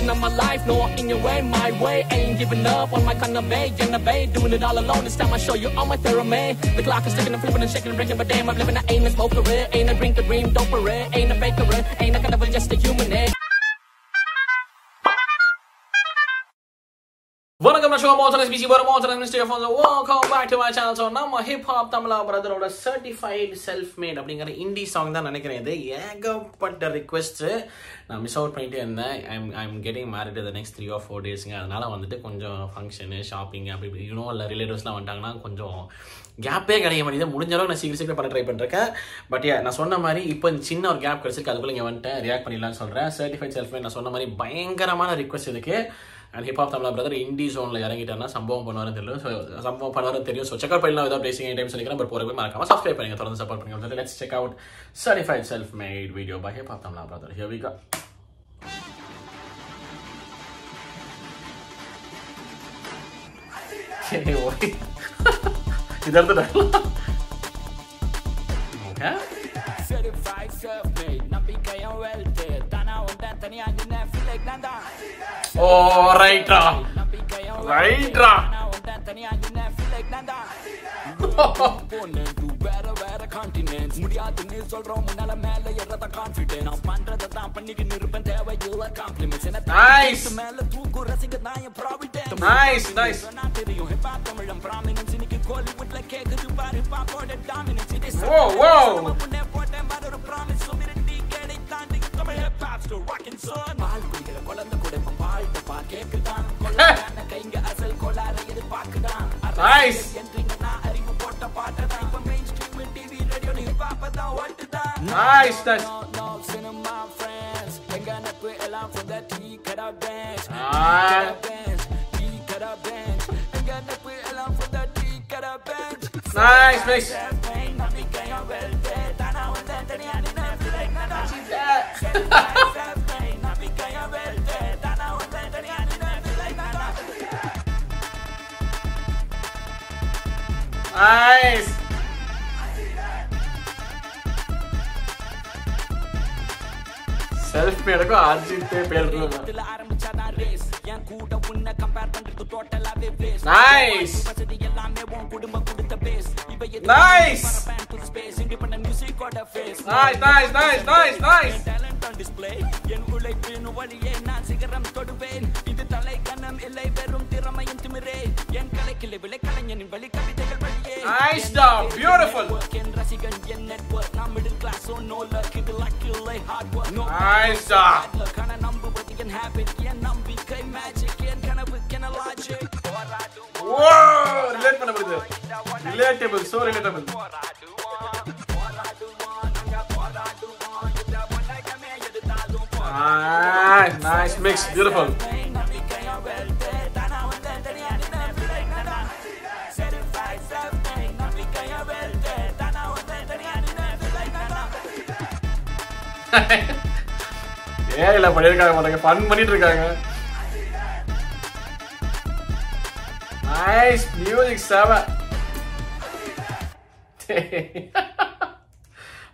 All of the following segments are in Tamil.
version of my life. No, in your way, my way. Ain't giving up on my kind of way. Innovate, doing it all alone. This time I show you all my theorem. The clock is ticking and flipping and shaking and breaking, but damn, I'm living. I ain't a smoker, ain't a drink, a dream, don't parade. Ain't a faker, ain't a kind of just a human. வணக்கம் நான் ஷோ மோசனஸ் பிசி வர மோசனஸ் mister phones welcome back to my channel. So நம்ம ஹிப் ஹாப் தமிழா பிரதரோட சர்டிஃபைட் செல்ஃப் மேட் அப்படிங்கிற இண்டி சாங் தான் நினைக்கிறேன். இது ஏகப்பட்ட ரிக்வெஸ்ட்டு நான் மிஸ் அவுட் பண்ணிட்டே இருந்தேன். I'm getting married the next 3 or 4 டேஸுங்க. அதனால் வந்துட்டு கொஞ்சம் ஃபங்க்ஷனு ஷாப்பிங் அப்படி இப்படி இன்னும் இல்லை ரிலேட்டிவ்ஸ்லாம் வந்துட்டாங்கன்னா கொஞ்சம் கேப்பே கிடைக்க மாட்டேங்குது. முடிஞ்ச அளவுக்கு நான் சீக்கிரம் பண்ண ட்ரை பண்ணிருக்கேன். பட் நான் சொன்ன மாதிரி இப்போ சின்ன ஒரு கேப் கிடச்சிருக்கு. அதுக்குள்ளே இங்கே வந்துட்டேன் ரியாக்ட் பண்ணிடலான்னு சொல்கிறேன். சர்டிஃபைட் செல்ஃப் மேட் நான் சொன்ன மாதிரி பயங்கரமான ரிக்வெஸ்ட் இதுக்கு. And hip hop Tamizha brother indie ஜோனில் இறங்கிட்டாருன்னா சம்பவம் பண்ணுவாருன்னு தெரியும். ஸோ சம்பவம் பண்ணுவாருன்னு தெரியும். ஸோ செக்அவுட் பண்ணலாம் விதா பிளேசிங் டைம் சொல்லிக்கிறேன். பட் போகிறப்ப மறக்காம சப்ஸ்கிரைப் பண்ணுங்க, தொடர்ந்து சப்போர்ட் பண்ணுங்க. Let's check out certified self made video by hip hop Tamizha brother. Here we go. இது எடுத்துட்டேன். ஓகே certified self-made நம்பிக்கையும் wealth தானா உண்டன் தனியா நின்னு feel like நந்தா ஓ ரைட்டா ரைட்டா தானா உண்டன் தனியா நின்னு feel like நந்தா போனே டு வேற கான்டினென்ட்ஸ் முடியாதுன்னு சொல்றோம் முன்னால மேல ஏறத கான்ஃபிடன்ஸ் நான் பண்றத தான் பண்ணிக்கிட்டு இருப்பேன் தேவையில்ல காம்ப்ளிமெண்ட்ஸ் என்ன நைஸ் மேல தூக்கு ரசிக்க தான் என் ப்ராவிடன்ஸ் நைஸ் நைஸ் நான் தெரியும் ஹிப் ஹாப் தமிழம் ப்ராமினன்ஸ் இன்னைக்கு கோலிவுட்ல கேக்குது பாரு பாப்போட டாமினன்ஸ் இது ஓ ஓ rockin' son mal kuidira kolanda kude paalta pa kekkudan kolana kainga asal kolara edu paakkudan nice entringa na arivu potta paata da ipo mainstream tv radio ni hip hop da ottda nice nice no cinema friends enga nakku elam for that tea kada bench tea kada bench enga nakku elam for that tea kada bench nice nice namikaya welte tana wanda taniya ni na like nada nice self mat को அர்ஜித் பேர் இருக்குல ஆரம்பிச்சா ரேஸ் என் கூட உன்ன கம்பேர் பண்றது டோட்டலாவே வேஸ்ட் நைஸ் பச்சதி எல்லாமே உன் குடும்ப கொடுத்த பேஸ் இப்போ நைஸ் ஸ்பேஸ் இண்டிபெண்டன்ட் மியூசிக் ஓட face nice nice nice nice nice talent on display என் உழைப்பின் வழியே நான் சிகரம் தொடுவேன் இது தலை கணம் இல்லை வெறும் திறமையின் திமிரே என் கலைக்கிலே விலை கலைஞனின் வழி கவிதைகள் வழியே நைஸ் டா பியூட்டிஃபுல் என் ரசிகன் என் நெட்வொர்க் நான் middle class oh no luck இது லக் இல்லை ஹார்ட் வொர்க் நைஸ் டா கான நம்புவது என் ஹேபிட் என் நம்பிக்கை மேஜிக் என் கனவு என் லாஜிக் ஓ ரிலேட் பண்ண முடியுது relatable so relatable nice mix beautiful ஏல பண்ணிருக்காங்க மாட்டாங்க ஃபன் பண்ணிட்டு இருக்காங்க nice music sava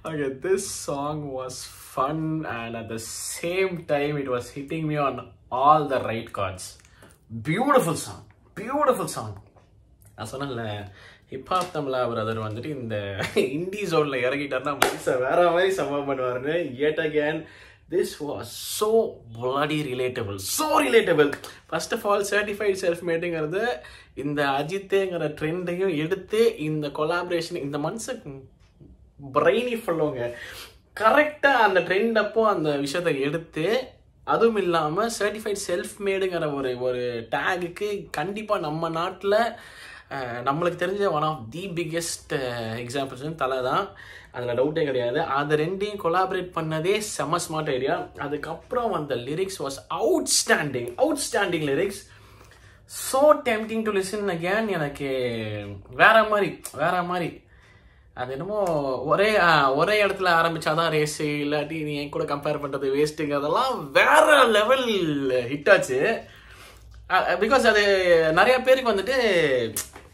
okay this song was fun and at the same time it was hitting me on all the right chords. Beautiful song நான் சொன்னேன்ல ஹிப் ஹாப் தமிழா பிரதர் வந்துட்டு இந்த இண்டி ஜோன்ல இறங்கிட்டாருன்னா வேற மாதிரி சம்பவம் பண்ணுவாருன்னு yet again this was so bloody relatable first of all certified self madeங்கிறது இந்த அஜித்தேங்கிற ட்ரெண்டையும் எடுத்து இந்த கொலாபரேஷன் இந்த மனுஷன் பிரெயினி ஃபுல்லோங்க கரெக்டாக அந்த ட்ரெண்ட் அப்போ அந்த விஷயத்தை எடுத்து அதுவும் இல்லாமல் சர்டிஃபைட் செல்ஃப் மேடுங்கிற ஒரு டேகுக்கு கண்டிப்பாக நம்ம நாட்டில் நம்மளுக்கு தெரிஞ்ச one of the biggest examples Thala தான், அதில் டவுட்டே கிடையாது. அது ரெண்டையும் கொலாபரேட் பண்ணதே செம்ம ஸ்மார்ட் ஐடியா. அதுக்கப்புறம் அந்த lyrics was outstanding lyrics. So tempting to listen again. எனக்கு வேற மாதிரி அது என்னமோ ஒரே இடத்துல ஆரம்பிச்சாதான் ரேஸு, இல்லாட்டி நீ என் கூட கம்பேர் பண்ணுறது வேஸ்ட்டுங்க, அதெல்லாம் வேற லெவல் ஹிட் ஆச்சு. பிகாஸ் அது நிறைய பேருக்கு வந்துட்டு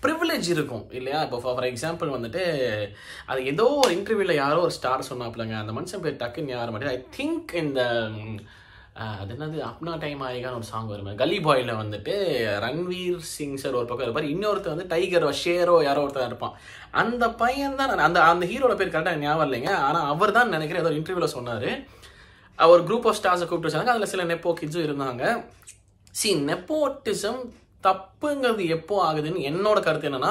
ப்ரிவிலேஜ் இருக்கும் இல்லையா. இப்போ ஃபார் எக்ஸாம்பிள் வந்துட்டு அது ஏதோ ஒரு இன்டர்வியூவில் யாரோ ஒரு ஸ்டார் சொன்னாப்லங்க, அந்த மனுஷன் பேர் டக்குன்னு யார மாட்டேன். ஐ திங்க் இந்த அது என்னது அப்னா டைம் ஆயிகான்னு ஒரு சாங் வருமே, கலி பாயில் வந்துட்டு ரன்வீர் சிங் சார் ஒரு பக்கம் இருப்பார், இன்னொருத்தர் வந்து டைகரோ ஷேரோ யாரோ ஒருத்தர் இருப்பான். அந்த பையன் தான் அந்த அந்த ஹீரோட பேர் கரெக்டாக ஞாபகம் இல்லைங்க, ஆனால் அவர் தான் நினைக்கிறேன் ஏதோ இன்டர்வியூவில் சொன்னார். ஒரு குரூப் ஆஃப் ஸ்டார்ஸை கூப்பிட்டு வச்சாங்க, அதில் சில நெப்போ கிட்ஸும் இருந்தாங்க. நெப்போட்டிசம் தப்புங்கிறது எப்போ ஆகுதுன்னு என்னோட கருத்து என்னன்னா,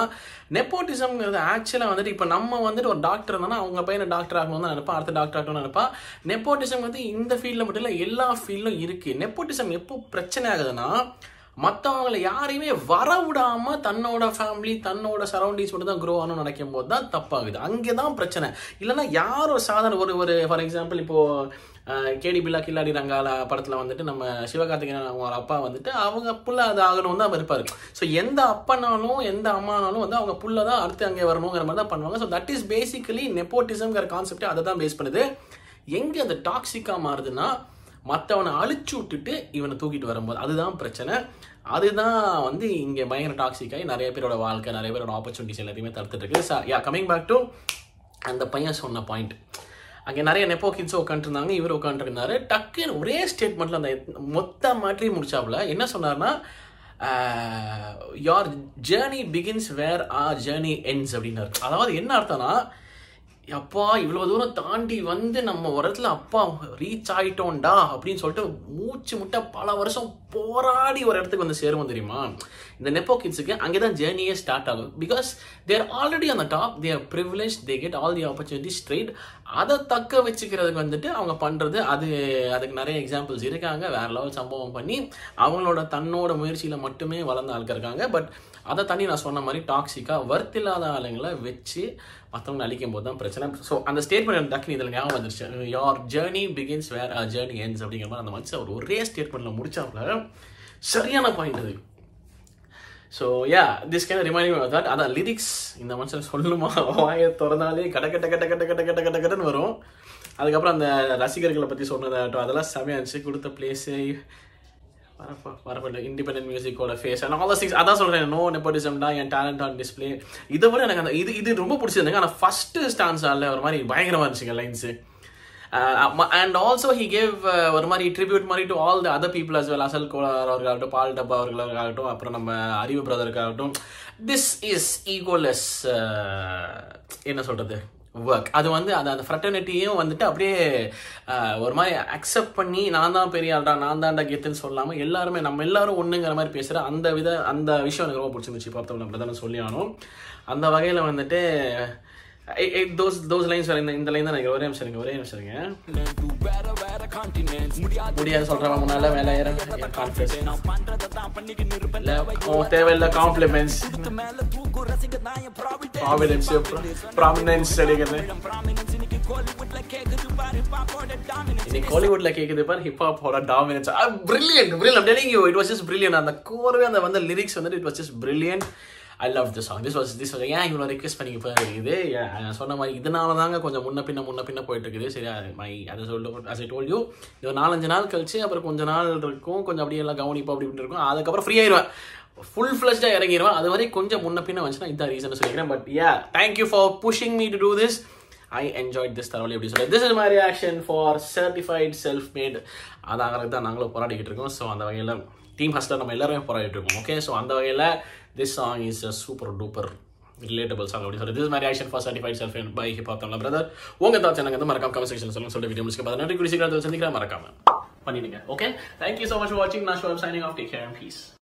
நெப்போட்டிசம்ங்கிறது ஆக்சுவலாக வந்துட்டு இப்போ நம்ம வந்துட்டு ஒரு டாக்டர் இருந்தால் அவங்க பையனை டாக்டர் ஆகணும்னு தான் நினைப்பா, அடுத்த டாக்டர் ஆகணும்னு நினைப்பா. நெப்போட்டிசம் வந்து இந்த ஃபீல்டில் மட்டும் இல்லை எல்லா ஃபீல்டும் இருக்குது. நெப்போட்டிசம் எப்போ பிரச்சனை ஆகுதுன்னா, மற்றவங்களை யாரையுமே வர விடாமல் தன்னோட ஃபேமிலி தன்னோட சரௌண்டிங்ஸ் மட்டும் தான் க்ரோ ஆகணும்னு நினைக்கும் போது தான் தப்பாகுது. அங்கே தான் பிரச்சனை. இல்லைன்னா யாரும் சாதாரண ஒரு ஃபார் எக்ஸாம்பிள் இப்போது கேடி பில்லா கில்லாடி ரங்காலா படத்தில் வந்துட்டு நம்ம சிவகார்த்திகேயன் அவங்க அப்பா வந்துட்டு அவங்க புள்ள அது ஆகணும் தான் இருப்பார். ஸோ எந்த அப்பனாலும் எந்த அம்மானாலும் வந்து அவங்க புள்ள தான் அடுத்து அங்கே வரணுங்கிற மாதிரி தான் பண்ணுவாங்க. ஸோ தட் இஸ் பேசிக்கலி நெப்போட்டிசம்ங்கிற கான்செப்டே அதை தான் பேஸ் பண்ணுது. எங்கே அது டாக்ஸிக்காக மாறுதுன்னா, மற்றவனை அழிச்சு விட்டுட்டு இவனை தூக்கிட்டு வரும்போது அதுதான் பிரச்சனை. அதுதான் வந்து இங்கே பயங்கர டாக்ஸிக்காகி நிறைய பேரோட வாழ்க்கை நிறைய பேரோட ஆப்பர்ச்சுனிட்டிஸ் எல்லாத்தையுமே தடுத்துட்டு இருக்குது. கமிங் பேக் டு அந்த பையன் சொன்ன பாயிண்ட், அங்கே நிறைய நெப்போ கிட்ஸ் உட்காந்துருந்தாங்க, இவர் உட்காந்துருந்தாரு. டக்குன்னு ஒரே ஸ்டேட்மெண்ட்டில் அந்த மொத்த மாற்றி முடிச்சாப்புல என்ன சொன்னார்னா, your journey begins where our journey ends அப்படின்னாரு. அதாவது என்ன அர்த்தம்னா, அப்பா இவ்வளோ தூரம் தாண்டி வந்து நம்ம ஒரு இடத்துல அப்பா ரீச் ஆகிட்டோம்டா அப்படின்னு சொல்லிட்டு மூச்சு முட்டை பல வருஷம் போராடி ஒரு இடத்துக்கு வந்து சேருவோம் தெரியுமா. இந்த நெப்போ கிட்ஸுக்கு அங்கே தான் ஜேர்னியே ஸ்டார்ட் ஆகும். Because there already on the top, they are privilege, they get all the opportunities straight. அதை தக்க வச்சுக்கிறதுக்கு வந்துட்டு அவங்க பண்ணுறது அதுக்கு நிறைய எக்ஸாம்பிள்ஸ் இருக்காங்க. வேறு லெவல் சம்பவம் பண்ணி அவங்களோட தன்னோட முயற்சியில் மட்டுமே வளர்ந்த ஆளுங்க இருக்காங்க. பட் அதை தண்ணி நான் சொன்ன மாதிரி டாக்ஸிக்காக வர்த் இல்லாத ஆளுங்களை வச்சு மற்றவங்க அழிக்கும் போது தான் பிரச்சனை. ஸோ அந்த ஸ்டேட்மெண்ட் டக்குனு இதில் ஞாபகம் வந்துருச்சு, your journey begins where our journey ends அப்படிங்கிற மாதிரி அந்த மனுஷன் அவர் ஒரே ஸ்டேட்மெண்ட்டில் முடிச்சாப்புல சரியான பாயிண்ட் அது. So this can remind me of that. அதான் லிரிக்ஸ் இந்த மனுஷன் சொல்லணுமா, வாயை திறந்தாலே கட்டன்னு வரும். அதுக்கப்புறம் அந்த ரசிகர்களை பற்றி சொன்னதாகட்டும் அதெல்லாம் செமையாக இருந்துச்சு. கொடுத்த பிளேஸு வரப்பட்ட இண்டிபெண்டன்ட் மியூசிக்கோட face and all the things. அதான் சொல்கிறேன், நோ நெப்போட்டிசம் தான் என் டேலண்ட் ஆன் டிஸ்பிளே. இதை விட எனக்கு அந்த இது ரொம்ப பிடிச்சிருந்துங்க. ஆனால் ஃபஸ்ட்டு ஸ்டான்ஸால ஒரு மாதிரி பயங்கரமாக இருந்துச்சுங்க lines. And also he gave ஒரு மாதிரி ட்ரிபியூட் மாதிரி to all the other people as well. Asal Kolaar அவர்களாகட்டும், பால் டப்பா அவர்களாகட்டும், அப்புறம் நம்ம அறிவு பிரதருக்காகட்டும். திஸ் இஸ் ஈகோலெஸ் என்ன சொல்கிறது ஒர்க். அது வந்து அந்த ஃப்ரெட்டர்னிட்டியும் வந்துட்டு அப்படியே ஒரு மாதிரி அக்செப்ட் பண்ணி நான் தான் பெரிய ஆள்டா நான் தான்டா கெத்துன்னு சொல்லாமல் எல்லாருமே நம்ம எல்லாரும் ஒன்றுங்கிற மாதிரி பேசுகிற அந்த விஷயம் எனக்கு ரொம்ப பிடிச்சிருந்துச்சு. பார்த்தோம் பிரதான சொல்லி ஆனோம். அந்த வகையில் வந்துட்டு those lines இந்த லைன் தான் எனக்கு ஒரே நிமிஷம் இருங்க. முடியாது சொல்றவன் முன்னால வேலை தேவையில்லை காம்ப்ளிமெண்ட்ஸ் ப்ராமினன்ஸ் அடிக்கிறது. இன்னைக்கு ஹாலிவுட்ல கேக்குது பார் ஹிப்ஹாப்போட dominance. Brilliant I'm telling you, it was just brilliant. அந்த கோர்வே அந்த வந்து லிரிக்ஸ் வந்து it was just brilliant. I love the song. This was ஏன் இவ்வளோ ரிக்வெஸ்ட் பண்ணி இப்போ இருக்குது சொன்ன மாதிரி இதனால தாங்க கொஞ்சம் முன்ன பின்ன போயிட்டு இருக்குது. சரி அதை as I told you, இது 4-5 நாள் கழிச்சு அப்புறம் கொஞ்சம் நாள் இருக்கும், கொஞ்சம் அப்படியே எல்லாம் கவனிப்போம் அப்படி இருக்கும். அதுக்கப்புறம் ஃப்ரீ ஆயிடுவேன், ஃபுல் ஃப்ளஷ்டாக இறங்கிடுவேன். அது வரைக்கும் கொஞ்சம் முன்ன பின்ன வந்துச்சுன்னா இதான் ரீசன் சொல்லிக்கிறேன். But thank you for pushing me to do this. I enjoyed this thoroughly. அப்படி சொல்லி this is my reaction for certified self-made. அதாகிறது தான் நாங்களும் போராடிக்கிட்டு இருக்கோம். ஸோ அந்த வகையில் டீம் ஹஸ்டர் நம்ம எல்லாருமே போராடிட்டு இருக்கோம். ஓகே, ஸோ அந்த வகையில் this song is a super duper relatable song. This is my reaction for certified self-made by Hip Hop Tamil brother. உங்க தாட்ஸ் எனக்கு வந்து மறக்காம கமெண்ட் செக்ஷன்ல சொல்லுங்க. வீடியோ முடிச்சுக்க பாருங்க. நன்றி, குடிசீக்கிரம் சந்திக்கிறேன், மறக்காம பண்ணிடுங்க. Okay, thank you so much for watching. நான் show signing off. Take care and peace.